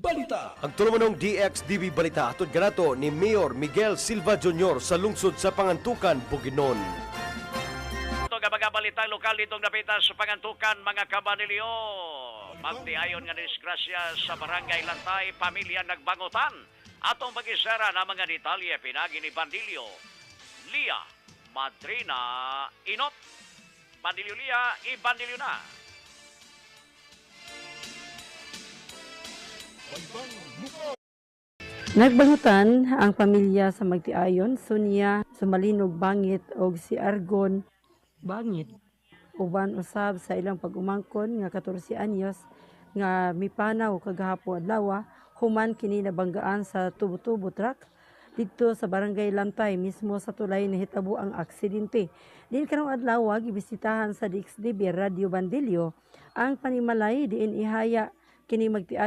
Balita. Ang tulumanong DXDB Balita atod ganato ni Mayor Miguel Silva Jr. sa lungsod sa Pangantukan, Bukidnon. Ito nga mga balitang lokal ditong napitas sa Pangantukan, mga kabanilyo. Magtiayon nga disgrasya sa Barangay Lantay, pamilya nagbangutan. Atong mag-isara na mga detalye pinagi ni Bandilyo Lia Madrina Inot. Bandilyo Lia, i-Bandilyo na. Nagbangutan ang pamilya sa Magtiayon, Sonia, Sumalinog Bangit og si Argon Bangit. Uban usab sa ilang pag-umangkon nga 14 anyos nga mipanaw kagahapon adlaw human kini nabanggaan sa tubo-tubo truck didto sa Barangay Lantay mismo sa tulay nahitabo ang aksidente. Din karong adlaw gibisitahan sa DXDB Radio Bandilyo ang panimalay diin ihaya kini Magtiayon